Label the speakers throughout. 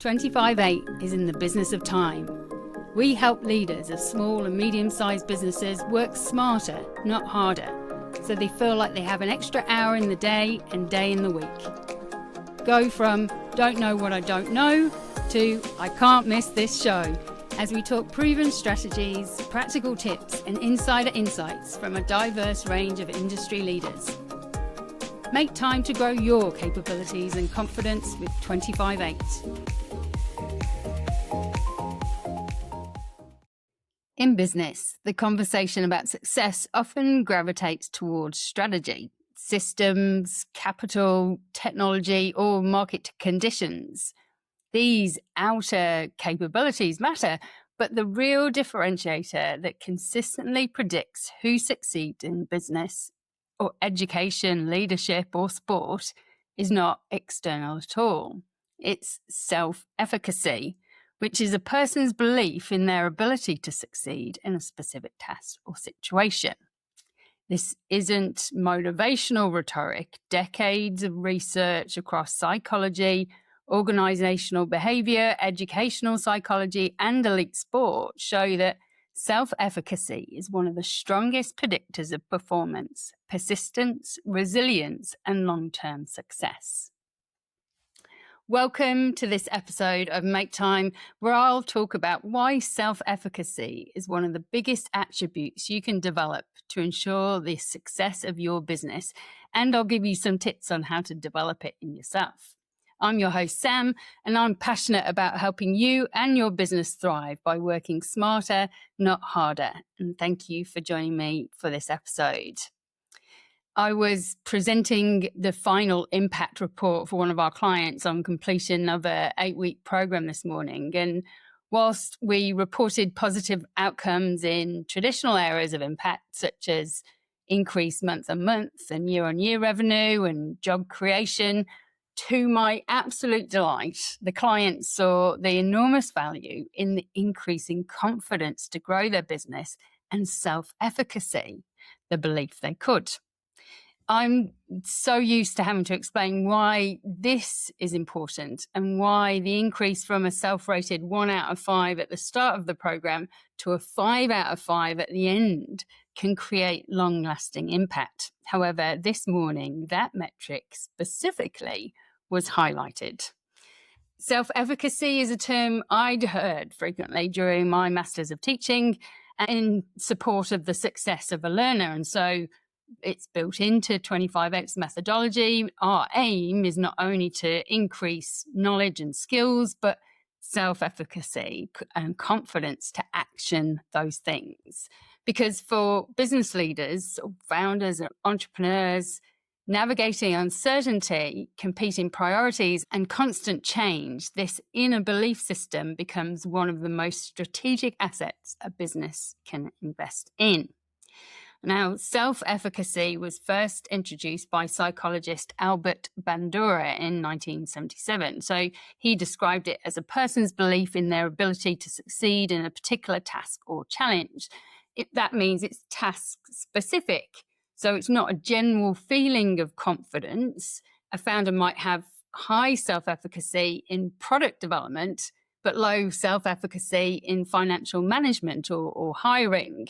Speaker 1: 25/8 is in the business of time. We help leaders of small and medium-sized businesses work smarter, not harder, so they feel like they have an extra hour in the day and day in the week. Go from don't know what I don't know to I can't miss this show, as we talk proven strategies, practical tips and insider insights from a diverse range of industry leaders. Make time to grow your capabilities and confidence with 25/8. In business, the conversation about success often gravitates towards strategy, systems, capital, technology, or market conditions. These outer capabilities matter, but the real differentiator that consistently predicts who succeeds in business or education, leadership, or sport is not external at all. It's self-efficacy, which is a person's belief in their ability to succeed in a specific task or situation. This isn't motivational rhetoric. Decades of research across psychology, organizational behavior, educational psychology, and elite sport show that self-efficacy is one of the strongest predictors of performance, persistence, resilience, and long-term success. Welcome to this episode of Make Time, where I'll talk about why self-efficacy is one of the biggest attributes you can develop to ensure the success of your business, and I'll give you some tips on how to develop it in yourself. I'm your host, Sam, and I'm passionate about helping you and your business thrive by working smarter, not harder. And thank you for joining me for this episode. I was presenting the final impact report for one of our clients on completion of an 8-week program this morning. And whilst we reported positive outcomes in traditional areas of impact, such as increased month-on-month and year-on-year revenue and job creation, to my absolute delight, the client saw the enormous value in the increasing confidence to grow their business and self-efficacy, the belief they could. I'm so used to having to explain why this is important and why the increase from a self-rated 1 out of 5 at the start of the program to a 5 out of 5 at the end can create long-lasting impact. However, this morning, that metric specifically was highlighted. Self-efficacy is a term I'd heard frequently during my Masters of Teaching in support of the success of a learner. And so it's built into 25X methodology. Our aim is not only to increase knowledge and skills, but self-efficacy and confidence to action those things. Because for business leaders, founders, entrepreneurs, navigating uncertainty, competing priorities, and constant change, this inner belief system becomes one of the most strategic assets a business can invest in. Now, self-efficacy was first introduced by psychologist Albert Bandura in 1977. So he described it as a person's belief in their ability to succeed in a particular task or challenge. That means it's task specific. So it's not a general feeling of confidence. A founder might have high self-efficacy in product development, but low self-efficacy in financial management or hiring.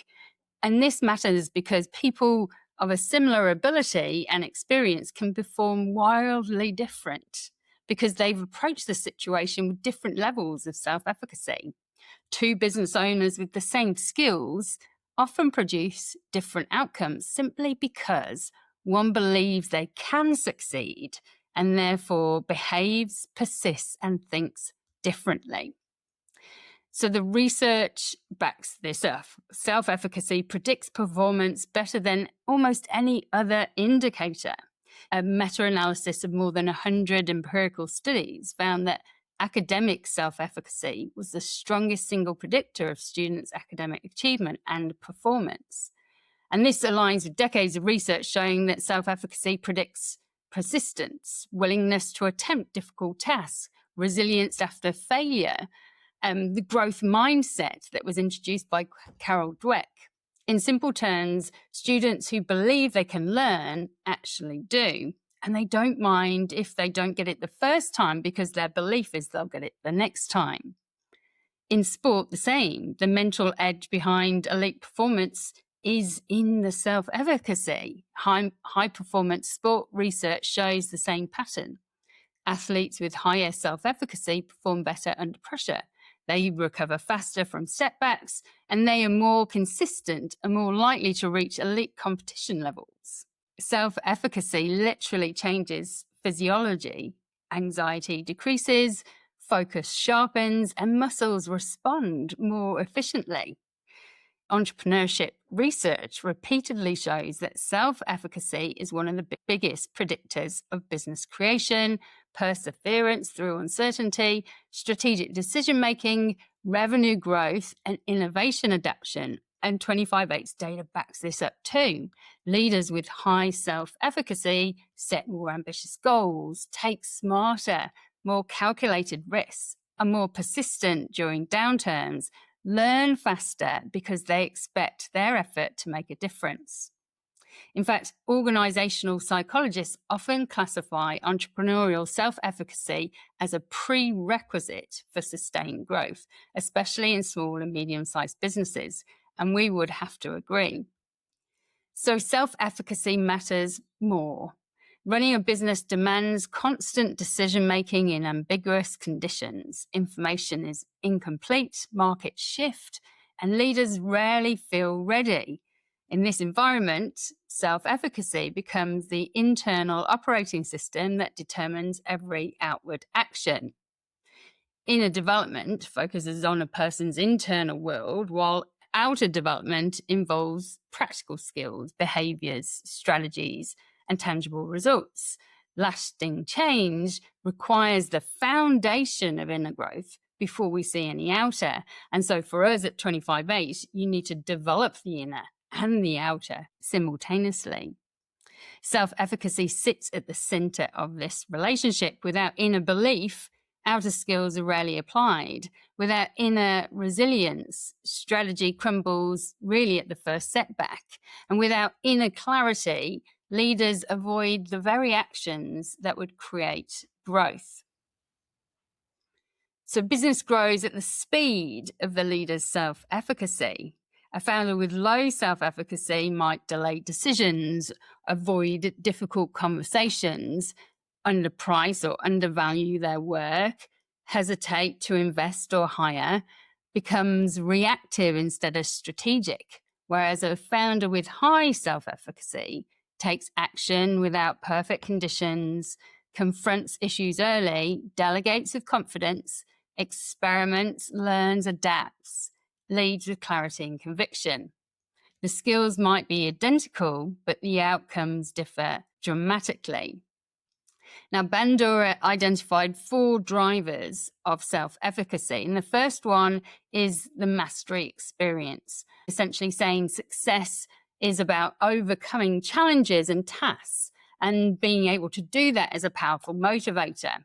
Speaker 1: And this matters because people of a similar ability and experience can perform wildly different because they've approached the situation with different levels of self-efficacy. Two business owners with the same skills often produce different outcomes simply because one believes they can succeed and therefore behaves, persists, and thinks differently. So the research backs this up. Self-efficacy predicts performance better than almost any other indicator. A meta-analysis of more than 100 empirical studies found that academic self-efficacy was the strongest single predictor of students' academic achievement and performance. And this aligns with decades of research showing that self-efficacy predicts persistence, willingness to attempt difficult tasks, resilience after failure, the growth mindset that was introduced by Carol Dweck. In simple terms, students who believe they can learn actually do. and they don't mind if they don't get it the first time because their belief is they'll get it the next time. In sport, the same. The mental edge behind elite performance is in the self-efficacy. High performance sport research shows the same pattern. Athletes with higher self-efficacy perform better under pressure. They recover faster from setbacks, and they are more consistent and more likely to reach elite competition levels. Self-efficacy literally changes physiology. Anxiety decreases, focus sharpens, and muscles respond more efficiently. Entrepreneurship research repeatedly shows that self-efficacy is one of the biggest predictors of business creation, perseverance through uncertainty, strategic decision-making, revenue growth, and innovation adaptation. And 25/8's data backs this up too. Leaders with high self-efficacy set more ambitious goals, take smarter, more calculated risks, are more persistent during downturns, learn faster because they expect their effort to make a difference. In fact, organizational psychologists often classify entrepreneurial self-efficacy as a prerequisite for sustained growth, especially in small and medium-sized businesses, and we would have to agree. So self-efficacy matters more. Running a business demands constant decision-making in ambiguous conditions. Information is incomplete, markets shift, and leaders rarely feel ready. In this environment, self-efficacy becomes the internal operating system that determines every outward action. Inner development focuses on a person's internal world, while outer development involves practical skills, behaviors, strategies, and tangible results. Lasting change requires the foundation of inner growth before we see any outer. And so for us at 25/8, you need to develop the inner and the outer simultaneously. Self-efficacy sits at the center of this relationship. Without inner belief, outer skills are rarely applied. Without inner resilience, strategy crumbles really at the first setback. And without inner clarity, leaders avoid the very actions that would create growth. So business grows at the speed of the leader's self-efficacy. A founder with low self-efficacy might delay decisions, avoid difficult conversations, underprice or undervalue their work, hesitate to invest or hire, becomes reactive instead of strategic. Whereas a founder with high self-efficacy takes action without perfect conditions, confronts issues early, delegates with confidence, experiments, learns, adapts, leads with clarity and conviction. The skills might be identical, but the outcomes differ dramatically. Now, Bandura identified 4 drivers of self-efficacy, and the first one is the mastery experience, essentially saying success is about overcoming challenges and tasks, and being able to do that is a powerful motivator.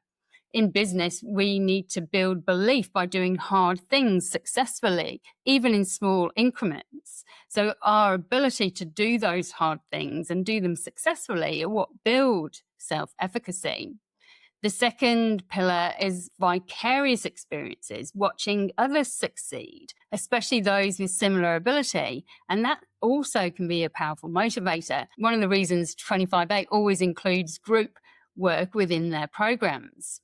Speaker 1: In business, we need to build belief by doing hard things successfully, even in small increments. So our ability to do those hard things and do them successfully are what build self-efficacy. The second pillar is vicarious experiences, watching others succeed, especially those with similar ability. And that also can be a powerful motivator. One of the reasons 25/8 always includes group work within their programs.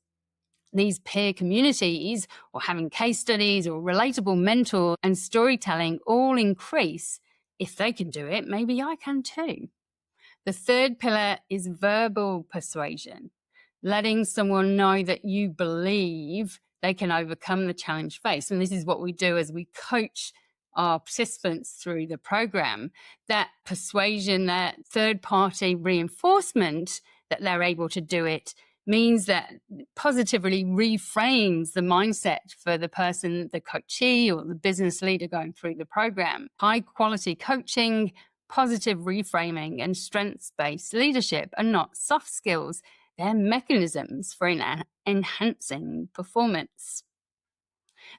Speaker 1: These peer communities, or having case studies or relatable mentors and storytelling all increase. If they can do it, maybe I can too. The third pillar is verbal persuasion, letting someone know that you believe they can overcome the challenge faced. And this is what we do as we coach our participants through the program. That persuasion, that third-party reinforcement that they're able to do it, means that positively reframes the mindset for the person, the coachee or the business leader going through the program. High quality coaching, positive reframing, and strengths-based leadership are not soft skills. They're mechanisms for enhancing performance.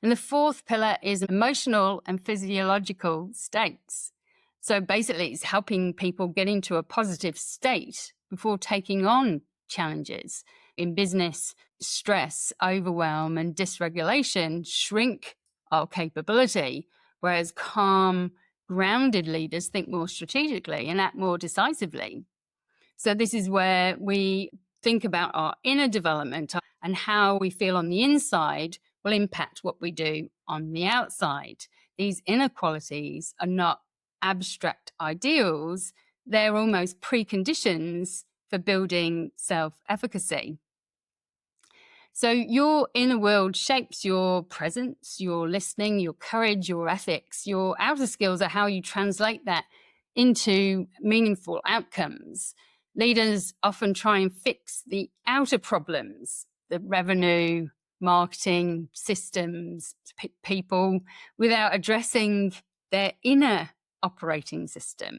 Speaker 1: And the fourth pillar is emotional and physiological states. So basically, it's helping people get into a positive state before taking on challenges. In business, stress, overwhelm, and dysregulation shrink our capability, whereas calm, grounded leaders think more strategically and act more decisively. So this is where we think about our inner development, and how we feel on the inside will impact what we do on the outside. These inner qualities are not abstract ideals, they're almost preconditions for building self-efficacy. So your inner world shapes your presence, your listening, your courage, your ethics. Your outer skills are how you translate that into meaningful outcomes. Leaders often try and fix the outer problems, the revenue, marketing, systems, people, without addressing their inner operating system.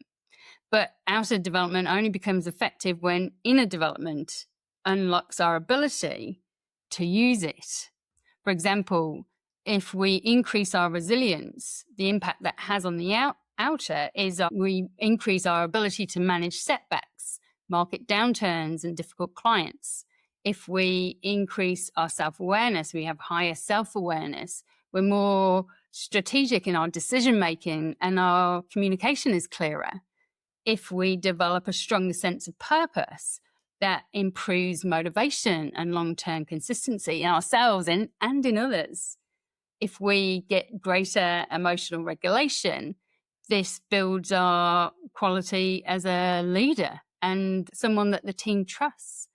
Speaker 1: But outer development only becomes effective when inner development unlocks our ability to use it. For example, if we increase our resilience, the impact that has on the outer is we increase our ability to manage setbacks, market downturns, and difficult clients. If we increase our self-awareness, we have higher self-awareness, we're more strategic in our decision-making, and our communication is clearer. If we develop a stronger sense of purpose, that improves motivation and long-term consistency in ourselves and in others. If we get greater emotional regulation, this builds our quality as a leader and someone that the team trusts.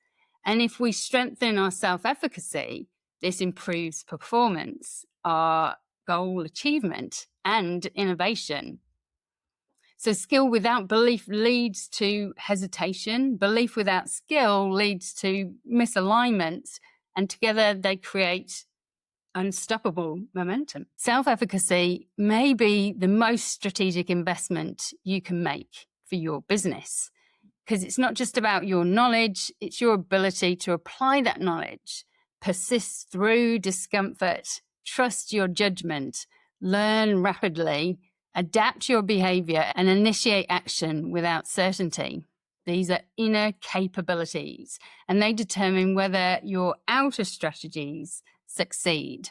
Speaker 1: And if we strengthen our self-efficacy, this improves performance, our goal achievement, and innovation. So skill without belief leads to hesitation. Belief without skill leads to misalignment. And together they create unstoppable momentum. Self-efficacy may be the most strategic investment you can make for your business, because it's not just about your knowledge, it's your ability to apply that knowledge, persist through discomfort, trust your judgment, learn rapidly, adapt your behavior, and initiate action without certainty. These are inner capabilities, and they determine whether your outer strategies succeed.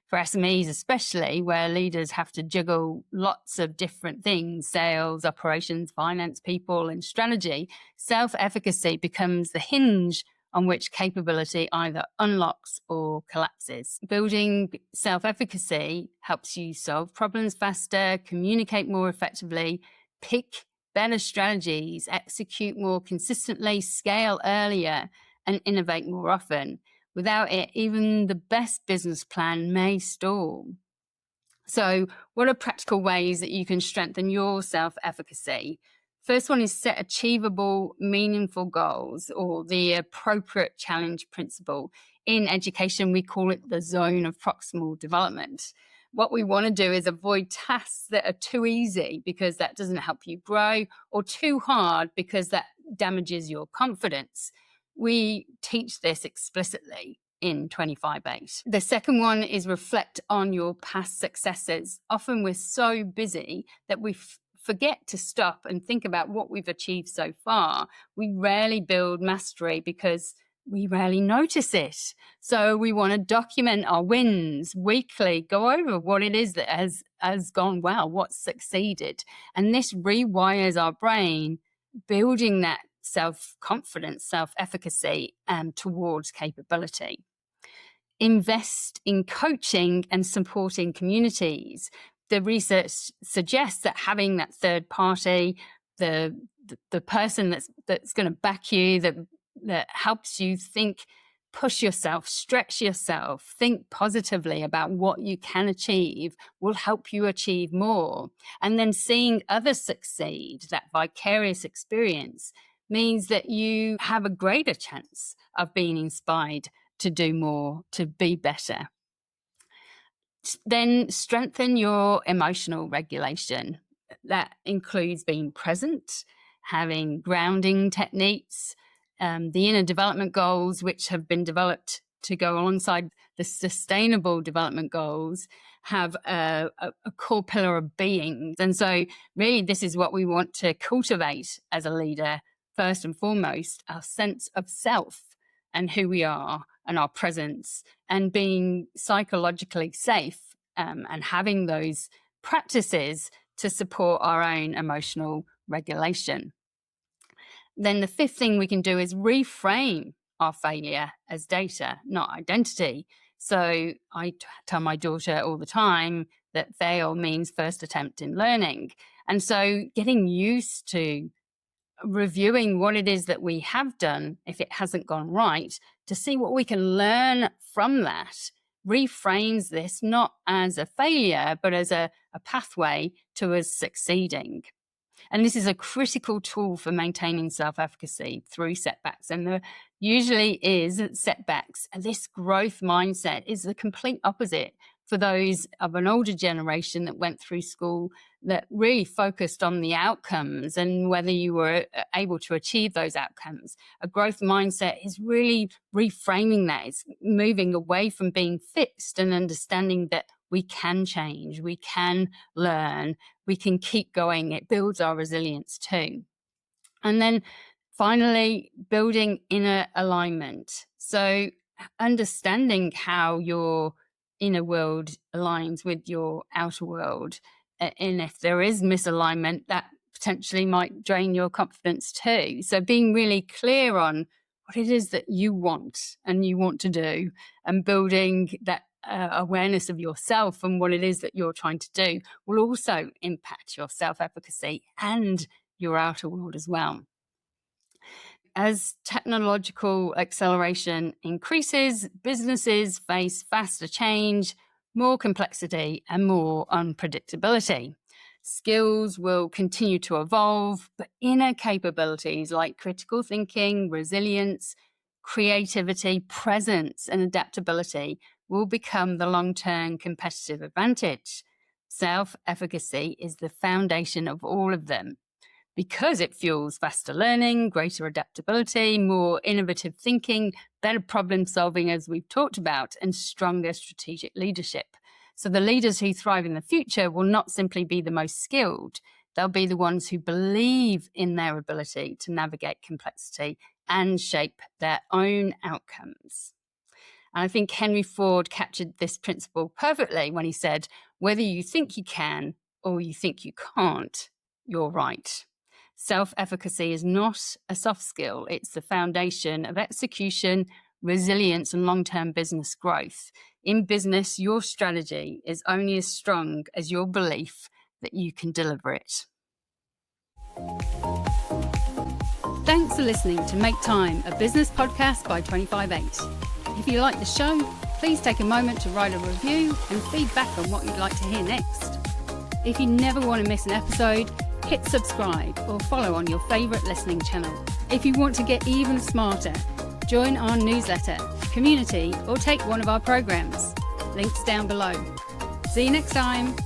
Speaker 1: For SMEs especially, where leaders have to juggle lots of different things, sales, operations, finance, people, and strategy, self-efficacy becomes the hinge on which capability either unlocks or collapses. Building self-efficacy helps you solve problems faster, communicate more effectively, pick better strategies, execute more consistently, scale earlier, and innovate more often. Without it, even the best business plan may stall. So what are practical ways that you can strengthen your self-efficacy? First one is set achievable, meaningful goals, or the appropriate challenge principle. In education, we call it the zone of proximal development. What we want to do is avoid tasks that are too easy because that doesn't help you grow, or too hard because that damages your confidence. We teach this explicitly in 25-8. The second one is reflect on your past successes. Often we're so busy that we forget to stop and think about what we've achieved so far. We rarely build mastery because we rarely notice it. So we want to document our wins weekly, go over what it is that has gone well, what's succeeded. And this rewires our brain, building that self-confidence, self-efficacy towards capability. Invest in coaching and supporting communities. The research suggests that having that third party, the person that's going to back you, that helps you think, push yourself, stretch yourself, think positively about what you can achieve, will help you achieve more. And then seeing others succeed, that vicarious experience, means that you have a greater chance of being inspired to do more, to be better. Then strengthen your emotional regulation. That includes being present, having grounding techniques, the inner development goals, which have been developed to go alongside the sustainable development goals, have a core pillar of being. And so really this is what we want to cultivate as a leader first and foremost, our sense of self and who we are and our presence, and being psychologically safe, and having those practices to support our own emotional regulation. Then the fifth thing we can do is reframe our failure as data, not identity. So I tell my daughter all the time that fail means first attempt in learning. And so getting used to reviewing what it is that we have done, if it hasn't gone right, to see what we can learn from that, reframes this not as a failure, but as a pathway to us succeeding. And this is a critical tool for maintaining self-efficacy through setbacks. And there usually is setbacks. And this growth mindset is the complete opposite for those of an older generation that went through school, that really focused on the outcomes and whether you were able to achieve those outcomes. A growth mindset is really reframing that. It's moving away from being fixed and understanding that we can change, we can learn, we can keep going. It builds our resilience too. And then finally, building inner alignment. So understanding how your inner world aligns with your outer world. And if there is misalignment, that potentially might drain your confidence too. So being really clear on what it is that you want and you want to do, and building that awareness of yourself and what it is that you're trying to do will also impact your self-efficacy and your outer world as well. As technological acceleration increases, businesses face faster change, more complexity, and more unpredictability. Skills will continue to evolve, but inner capabilities like critical thinking, resilience, creativity, presence, and adaptability will become the long-term competitive advantage. Self-efficacy is the foundation of all of them, because it fuels faster learning, greater adaptability, more innovative thinking, better problem solving, as we've talked about, and stronger strategic leadership. So the leaders who thrive in the future will not simply be the most skilled, they'll be the ones who believe in their ability to navigate complexity and shape their own outcomes. And I think Henry Ford captured this principle perfectly when he said, whether you think you can or you think you can't, you're right. Self-efficacy is not a soft skill. It's the foundation of execution, resilience, and long-term business growth. In business, your strategy is only as strong as your belief that you can deliver it. Thanks for listening to Make Time, a business podcast by 25/8. If you like the show, please take a moment to write a review and feedback on what you'd like to hear next. If you never want to miss an episode, hit subscribe or follow on your favourite listening channel. If you want to get even smarter, join our newsletter, community, or take one of our programs. Links down below. See you next time.